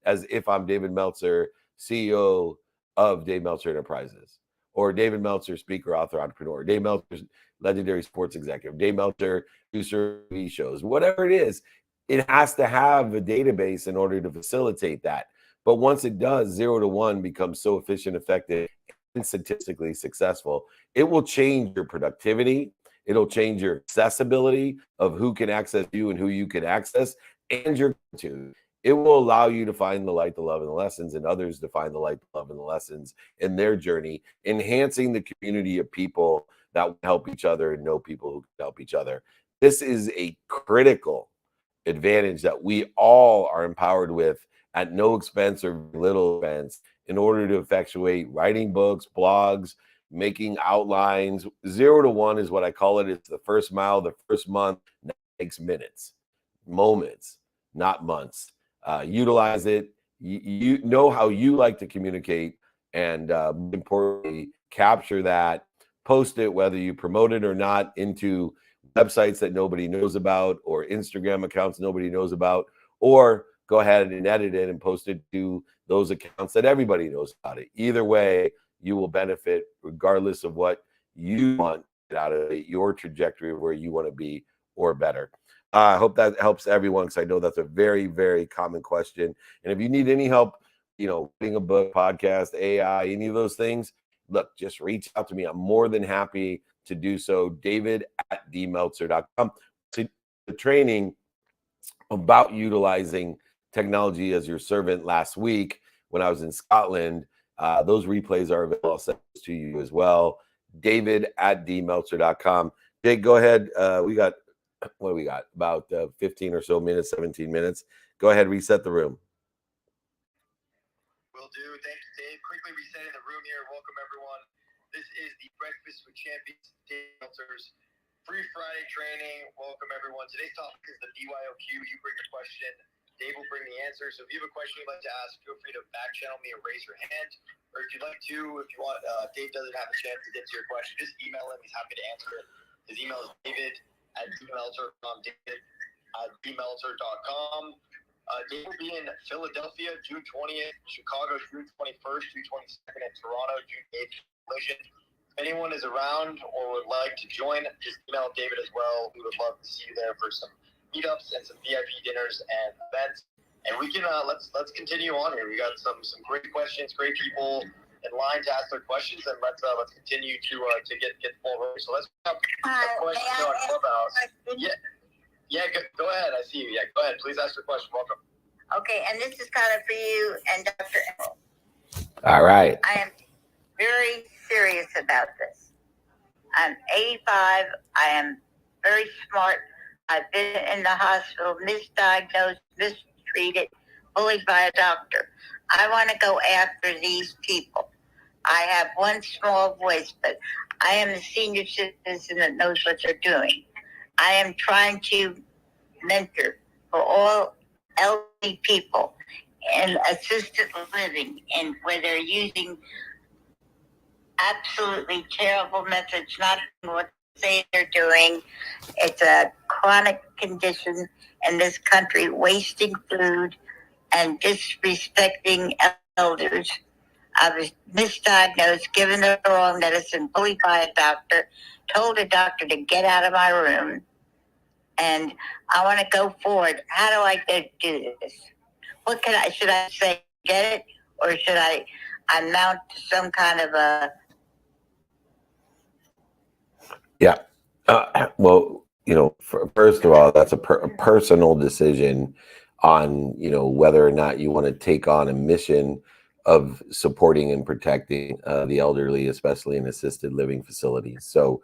as if I'm David Meltzer, CEO of Dave Meltzer Enterprises, or David Meltzer, speaker, author, entrepreneur, Dave Meltzer, legendary sports executive, Dave Meltzer, producer of TV shows, whatever it is. It has to have a database in order to facilitate that. But once it does, 0 to 1 becomes so efficient, effective, and statistically successful, it will change your productivity. It'll change your accessibility of who can access you and who you can access, and your attitude. It will allow you to find the light, the love, and the lessons, and others to find the light, the love, and the lessons in their journey, enhancing the community of people that will help each other and know people who can help each other. This is a critical advantage that we all are empowered with at no expense or little expense in order to effectuate writing books, blogs, making outlines. 0 to 1 is what I call it. It's the first mile, the first month. That takes minutes, moments, not months. Utilize it. You know how you like to communicate, and importantly, capture that, post it, whether you promote it or not, into websites that nobody knows about, or Instagram accounts nobody knows about, or go ahead and edit it and post it to those accounts that everybody knows about it. Either way, you will benefit regardless of what you want out of it, your trajectory of where you want to be or better. I hope that helps everyone, because I know that's a very, very common question. And if you need any help, writing a book, podcast, AI, any of those things, look, just reach out to me. I'm more than happy to do so. David@dmeltzer.com. The training about utilizing technology as your servant last week when I was in Scotland, those replays are available. I'll send those to you as well. David@dmeltzer.com. Jake, go ahead. What do we got? About 15 or so minutes, 17 minutes. Go ahead, reset the room. Will do. Thank you, Dave. Quickly resetting the room here. Welcome, everyone. This is the Breakfast with Champions, Dave Meltzer's free Friday training. Welcome, everyone. Today's topic is the BYOQ. You bring your question, Dave will bring the answer. So if you have a question you'd like to ask, feel free to back channel me or raise your hand. Or if you'd like to, if you want, Dave doesn't have a chance to get to your question, just email him. He's happy to answer it. His email is david@dmeltzer.com, david@dmeltzer.com. Dave will be in Philadelphia June 20th, Chicago June 21st, June 22nd, and Toronto June 8th. If anyone is around or would like to join, just email David as well. We would love to see you there for some meetups and some VIP dinners and events. And we can let's continue on here. We got some great questions, great people in line to ask their questions, and let's continue to get the ball rolling. So let's have a question on Clubhouse. Yeah, go ahead. I see you. Yeah, go ahead. Please ask your question. Welcome. Okay, and this is kind of for you and Dr. Emerald. All right. I am very serious about this. I'm 85. I am very smart. I've been in the hospital, misdiagnosed, mistreated, bullied by a doctor. I want to go after these people. I have one small voice, but I am a senior citizen that knows what they're doing. I am trying to mentor for all elderly people in assisted living, and where they're using absolutely terrible methods, not what they say they're doing. It's a chronic condition in this country, wasting food and disrespecting elders. I was misdiagnosed, given the wrong medicine, bullied by a doctor, told a doctor to get out of my room, and I want to go forward. How do I do this? What should I say, get it, or should I mount some kind of a... Yeah. Well, first of all, that's a personal decision on, whether or not you want to take on a mission of supporting and protecting the elderly, especially in assisted living facilities. So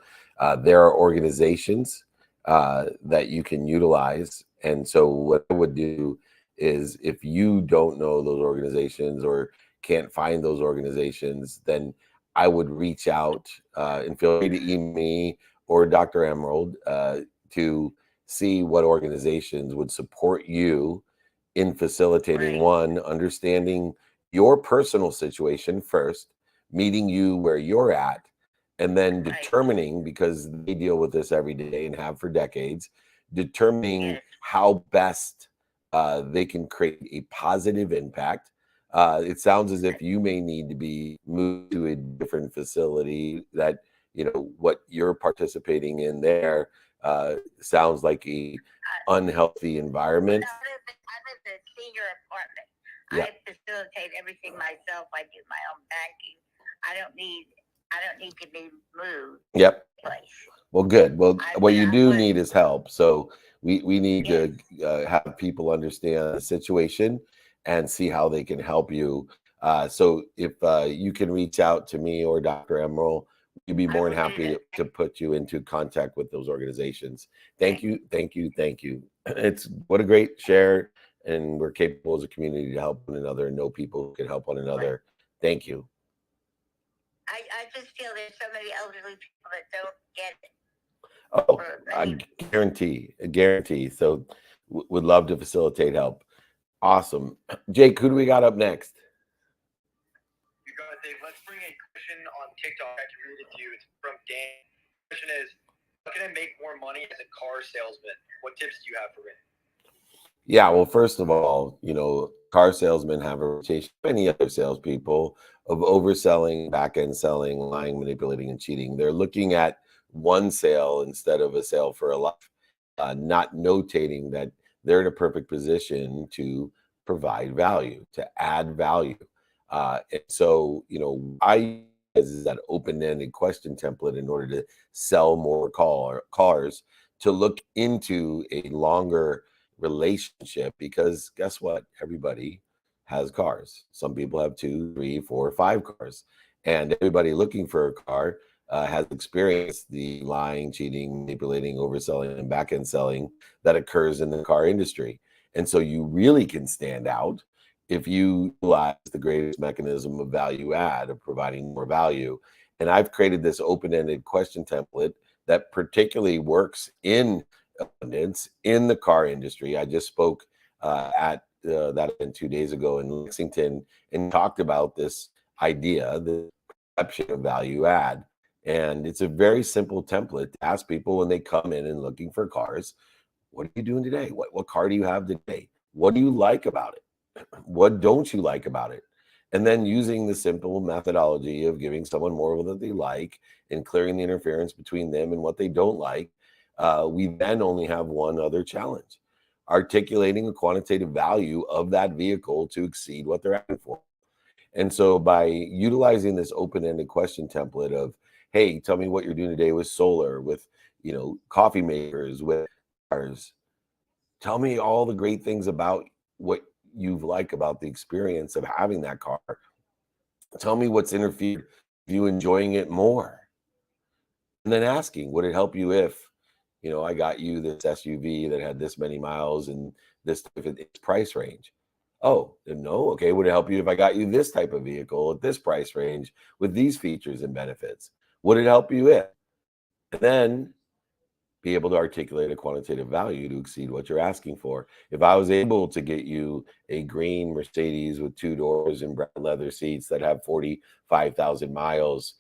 there are organizations that you can utilize. And so what I would do is, if you don't know those organizations or can't find those organizations, then I would reach out and feel free to email me or Dr. Emerald to see what organizations would support you in facilitating, one, understanding your personal situation first, meeting you where you're at, and then determining, because they deal with this every day and have for decades, determining how best they can create a positive impact. It sounds as if you may need to be moved to a different facility, that, what you're participating in there sounds like a unhealthy environment. I live in a senior apartment. Yeah. I facilitate everything myself. I do my own banking. I don't need to be moved. Yep. Well, good. Well, what you do need is help. So we need to have people understand the situation and see how they can help you. So if you can reach out to me or Dr. Emerald, we'd be more than happy to put you into contact with those organizations. Thank you. Thank you. Thank you. It's what a great share. And we're capable as a community to help one another and know people who can help one another. Thank you. I just feel there's so many elderly people that don't get it. Oh, I guarantee. So would love to facilitate help. Awesome. Jake, who do we got up next? You got it, Dave. Let's bring a question on TikTok. I can read it to you. It's from Dan. The question is, how can I make more money as a car salesman? What tips do you have for me? Yeah, well, first of all, car salesmen have a reputation, many other salespeople, of overselling, back-end selling, lying, manipulating, and cheating. They're looking at one sale instead of a sale for a life, not notating that they're in a perfect position to provide value, to add value. And so, I use that open-ended question template in order to sell more cars, to look into a longer relationship, because guess what? Everybody has cars. Some people have 2, 3, 4, 5 cars, and everybody looking for a car has experienced the lying, cheating, manipulating, overselling, and back-end selling that occurs in the car industry. And so you really can stand out if you utilize the greatest mechanism of value add, of providing more value. And I've created this open-ended question template that particularly works in abundance in the car industry. I just spoke at that event 2 days ago in Lexington and talked about this idea, the perception of value add. And it's a very simple template to ask people when they come in and looking for cars, what are you doing today? What car do you have today? What do you like about it? What don't you like about it? And then using the simple methodology of giving someone more of what they like and clearing the interference between them and what they don't like, we then only have one other challenge: articulating a quantitative value of that vehicle to exceed what they're asking for. And so by utilizing this open-ended question template of, hey, tell me what you're doing today with solar, with, coffee makers, with cars, Tell me all the great things about what you like about the experience of having that car. Tell me what's interfered with you enjoying it more. And then asking, would it help you if, I got you this SUV that had this many miles and this type of price range? Oh, no. Okay. Would it help you if I got you this type of vehicle at this price range with these features and benefits? Would it help you if? And then be able to articulate a quantitative value to exceed what you're asking for. If I was able to get you a green Mercedes with 2 doors and brown leather seats that have 45,000 miles,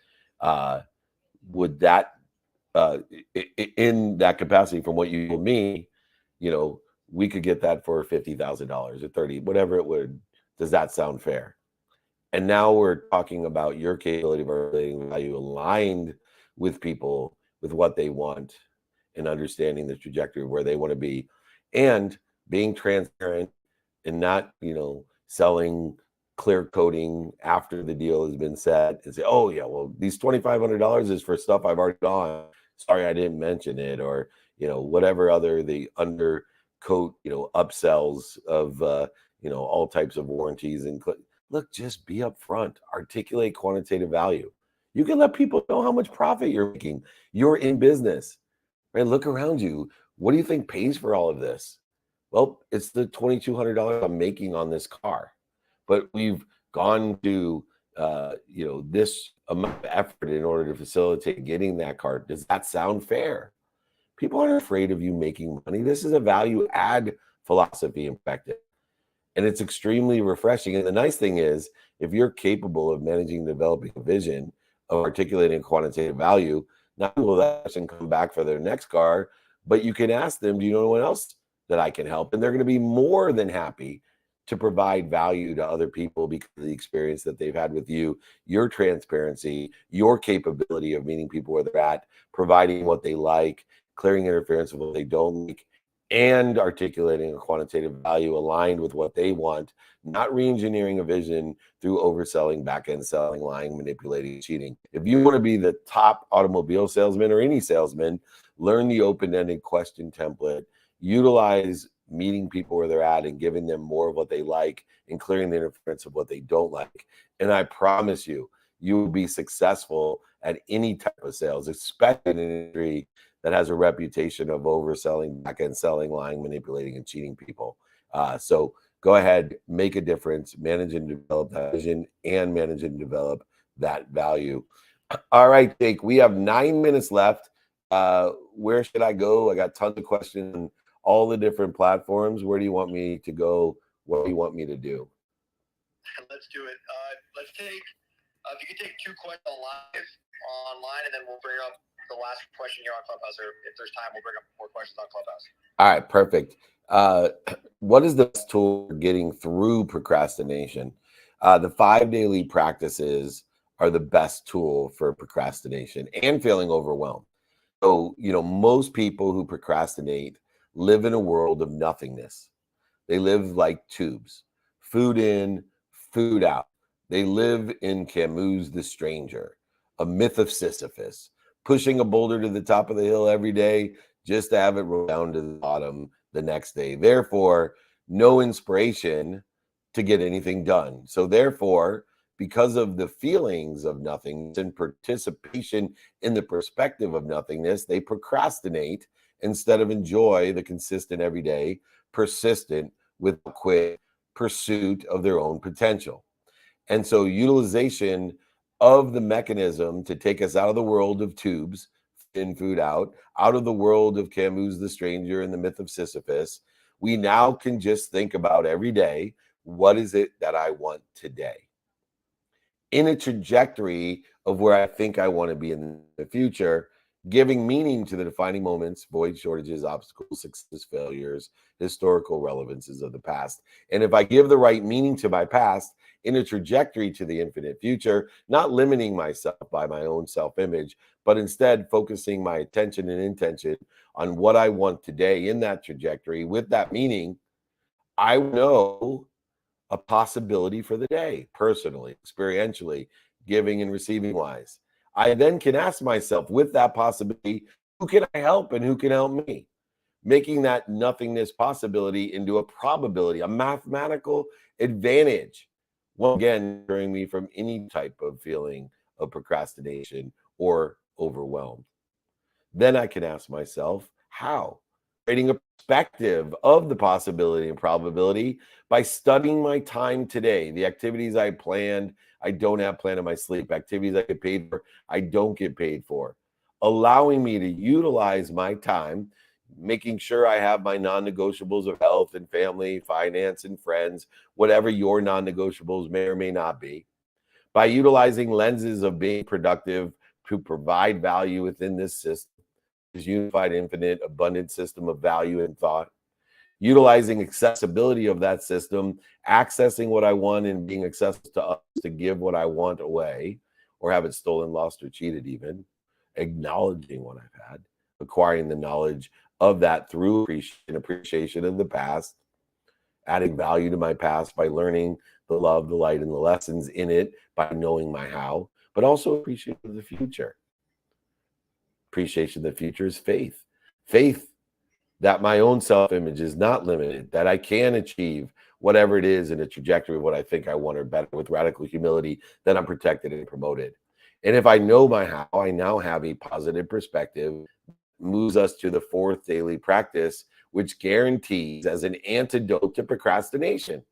would that, in that capacity from what you told me, we could get that for $50,000 or 30, whatever it would. Does that sound fair? And now we're talking about your capability of articulating value aligned with people, with what they want, and understanding the trajectory of where they want to be, and being transparent and not, selling clear coding after the deal has been set and say, oh yeah, well, these $2,500 is for stuff I've already done. Sorry, I didn't mention it, or, whatever other the undercoat, upsells of, all types of warranties. And look, just be upfront, articulate quantitative value. You can let people know how much profit you're making. You're in business. Right? Look around you. What do you think pays for all of this? Well, it's the $2,200 I'm making on this car. But we've gone to, this amount of effort in order to facilitate getting that car. Does that sound fair? People aren't afraid of you making money. This is a value add philosophy, in fact. And it's extremely refreshing. And the nice thing is, if you're capable of managing and developing a vision of articulating quantitative value, not only will that person come back for their next car, but you can ask them, do you know anyone else that I can help? And they're going to be more than happy to provide value to other people because of the experience that they've had with you, your transparency, your capability of meeting people where they're at, providing what they like, clearing interference with what they don't like, and articulating a quantitative value aligned with what they want, not re-engineering a vision through overselling, back-end selling, lying, manipulating, cheating. If you want to be the top automobile salesman or any salesman, learn the open-ended question template, utilize meeting people where they're at and giving them more of what they like and clearing the interference of what they don't like. And I promise you, you will be successful at any type of sales, especially in an industry that has a reputation of overselling, back-end selling, lying, manipulating, and cheating people. So go ahead, make a difference, manage and develop that vision, and manage and develop that value. All right, Jake, we have 9 minutes left. Where should I go? I got tons of questions on all the different platforms. Where do you want me to go? What do you want me to do? Let's do it. Let's take, if you could take 2 questions online, and then we'll bring up the last question here on Clubhouse, or if there's time, we'll bring up more questions on Clubhouse. All right, perfect. What is the best tool for getting through procrastination? The 5 daily practices are the best tool for procrastination and feeling overwhelmed. So, most people who procrastinate live in a world of nothingness. They live like tubes, food in, food out. They live in Camus' The Stranger, a myth of Sisyphus, pushing a boulder to the top of the hill every day just to have it roll down to the bottom the next day. Therefore, no inspiration to get anything done. So therefore, because of the feelings of nothingness and participation in the perspective of nothingness, they procrastinate instead of enjoy the consistent, everyday, persistent, with quick pursuit of their own potential. And so utilization of the mechanism to take us out of the world of tubes, in, food out of the world of Camus' The Stranger and the myth of Sisyphus, we now can just think about every day, what is it that I want today? In a trajectory of where I think I want to be in the future, giving meaning to the defining moments, void, shortages, obstacles, success, failures, historical relevances of the past. And if I give the right meaning to my past in a trajectory to the infinite future, not limiting myself by my own self-image, but instead focusing my attention and intention on what I want today in that trajectory with that meaning, I know a possibility for the day, personally, experientially, giving and receiving wise. I then can ask myself with that possibility, who can I help and who can help me? making that nothingness possibility into a probability, a mathematical advantage. Once again, deterring me from any type of feeling of procrastination or overwhelmed. Then I can ask myself, how? Creating a perspective of the possibility and probability by studying my time today. The activities I planned, I don't have planned in my sleep. Activities I get paid for, I don't get paid for. Allowing me to utilize my time, making sure I have my non-negotiables of health and family, finance and friends, whatever your non-negotiables may or may not be, by utilizing lenses of being productive to provide value within this system, this unified, infinite, abundant system of value and thought, utilizing accessibility of that system, accessing what I want and being accessible to others to give what I want away, or have it stolen, lost, or cheated even, acknowledging what I've had, acquiring the knowledge of that through appreciation of the past, adding value to my past by learning the love, the light, and the lessons in it by knowing my how, but also appreciation of the future. Appreciation of the future is faith. Faith that my own self-image is not limited, that I can achieve whatever it is in a trajectory of what I think I want or better, with radical humility, that I'm protected and promoted. And if I know my how, I now have a positive perspective, moves us to the fourth daily practice, which guarantees as an antidote to procrastination,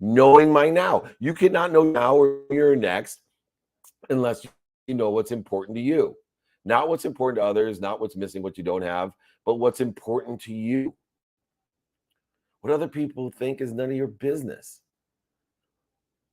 knowing my now. You cannot know now or your next unless you know what's important to you. Not what's important to others, not what's missing, what you don't have, but what's important to you. What other people think is none of your business.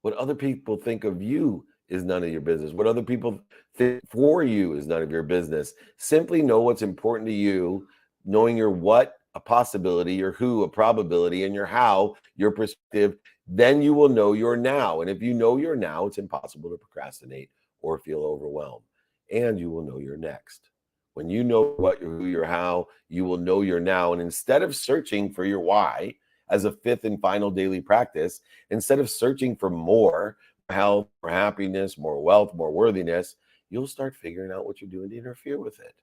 What other people think of you is none of your business. What other people think for you is none of your business. Simply know what's important to you, knowing your what, a possibility, your who, a probability, and your how, your perspective. Then you will know your now. And if you know your now, it's impossible to procrastinate or feel overwhelmed. And you will know your next. When you know what, your who, your how, you will know your now. And instead of searching for your why as a fifth and final daily practice, instead of searching for more health, more happiness, more wealth, more worthiness, you'll start figuring out what you're doing to interfere with it.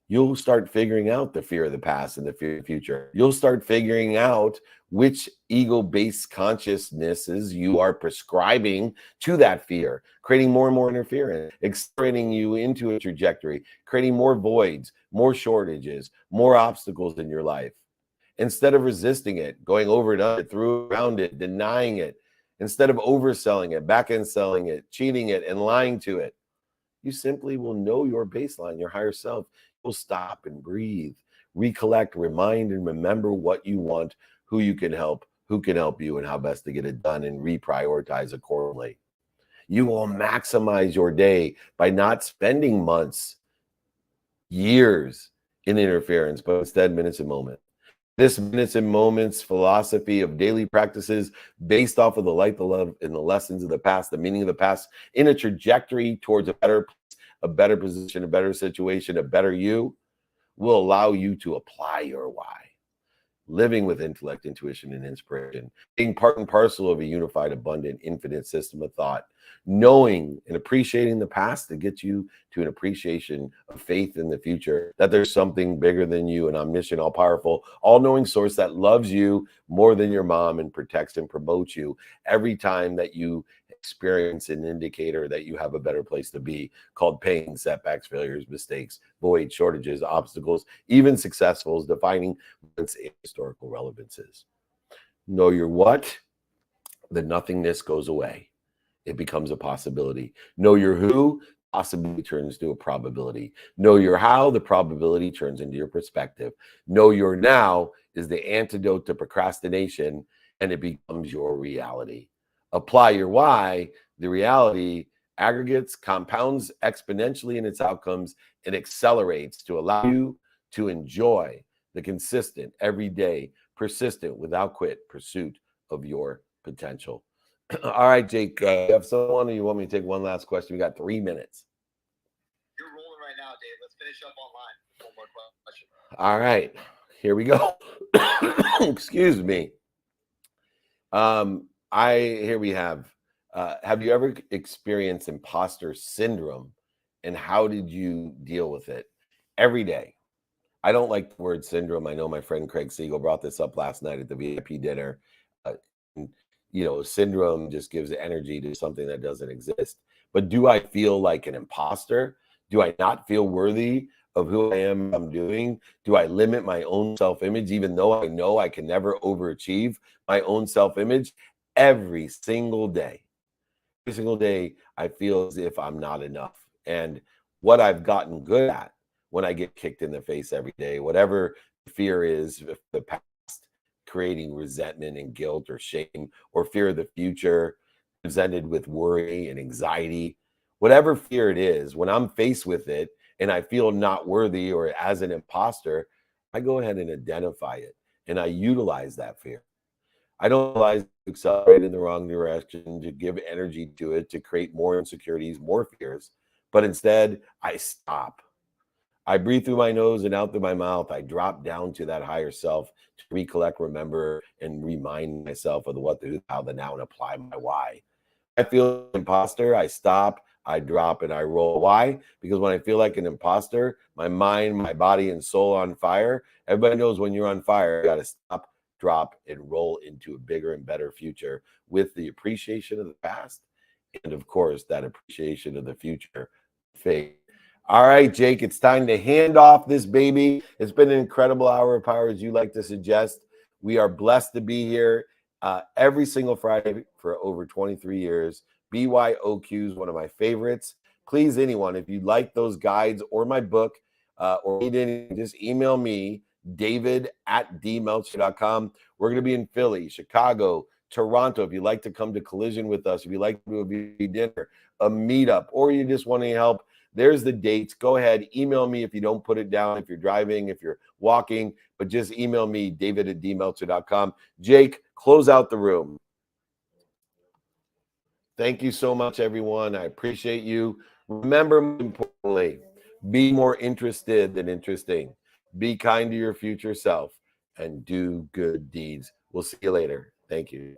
You'll start figuring out the fear of the past and the fear of the future. You'll start figuring out which ego-based consciousnesses you are prescribing to that fear, creating more and more interference, accelerating you into a trajectory, creating more voids, more shortages, more obstacles in your life. Instead of resisting it, going over it, under, through, around it, denying it, instead of overselling it, back-end selling it, cheating it, and lying to it, you simply will know your baseline, your higher self. You'll stop and breathe, recollect, remind, and remember what you want, who you can help, who can help you, and how best to get it done, and reprioritize accordingly. You will maximize your day by not spending months, years in interference, but instead minutes and moments. This minutes and moments philosophy of daily practices based off of the light, the love, and the lessons of the past, the meaning of the past, in a trajectory towards a better place, a better position, a better situation, a better you, will allow you to apply your why. Living with intellect, intuition, and inspiration, being part and parcel of a unified, abundant, infinite system of thought, knowing and appreciating the past to get you to an appreciation of faith in the future, that there's something bigger than you, an omniscient, all-powerful, all-knowing source that loves you more than your mom and protects and promotes you every time that you experience an indicator that you have a better place to be, called pain, setbacks, failures, mistakes, voids, shortages, obstacles, even successfuls, defining its historical relevances. Know your what, the nothingness goes away. It becomes a possibility. Know your who, possibility turns to a probability. Know your how, the probability turns into your perspective. Know your now is the antidote to procrastination, and it becomes your reality. Apply your why, the reality aggregates, compounds exponentially in its outcomes, and accelerates to allow you to enjoy the consistent, everyday, persistent, without quit pursuit of your potential. All right, Jake, you have someone, or you want me to take one last question? We got 3 minutes. You're rolling right now, Dave. Let's finish up online. One more question. All right, here we go. Excuse me. Here we have you ever experienced imposter syndrome, and how did you deal with it? Every day I don't like the word syndrome. I know my friend Craig Siegel brought this up last night at the VIP dinner. Syndrome just gives energy to something that doesn't exist. But do I feel like an imposter? Do I not feel worthy of who I am, I'm doing? Do I limit my own self-image, even though I know I can never overachieve my own self-image? Every single day, I feel as if I'm not enough. And what I've gotten good at when I get kicked in the face every day, whatever fear is, the past, creating resentment and guilt or shame, or fear of the future, presented with worry and anxiety, whatever fear it is, when I'm faced with it and I feel not worthy or as an imposter, I go ahead and identify it and I utilize that fear. I don't utilize it to accelerate in the wrong direction, to give energy to it, to create more insecurities, more fears, but instead I stop. I breathe through my nose and out through my mouth. I drop down to that higher self to recollect, remember, and remind myself of the what, the who, how, the now, and apply my why. I feel an imposter, I stop, I drop, and I roll. Why? Because when I feel like an imposter, my mind, my body, and soul on fire. Everybody knows when you're on fire, you got to stop, drop, and roll into a bigger and better future with the appreciation of the past and, of course, that appreciation of the future. Faith. All right, Jake, it's time to hand off this baby. It's been an incredible hour of power, as you like to suggest. We are blessed to be here every single Friday for over 23 years. BYOQ is one of my favorites. Please, anyone, if you'd like those guides or my book or need anything, just email me, david@dmeltzer.com. We're going to be in Philly, Chicago, Toronto. If you'd like to come to Collision with us, if you'd like to do a beauty dinner, a meetup, or you just want any help, there's the dates. Go ahead, email me if you don't put it down, if you're driving, if you're walking, but just email me, david@dmeltzer.com. Jake, close out the room. Thank you so much, everyone. I appreciate you. Remember, more importantly, be more interested than interesting. Be kind to your future self and do good deeds. We'll see you later. Thank you.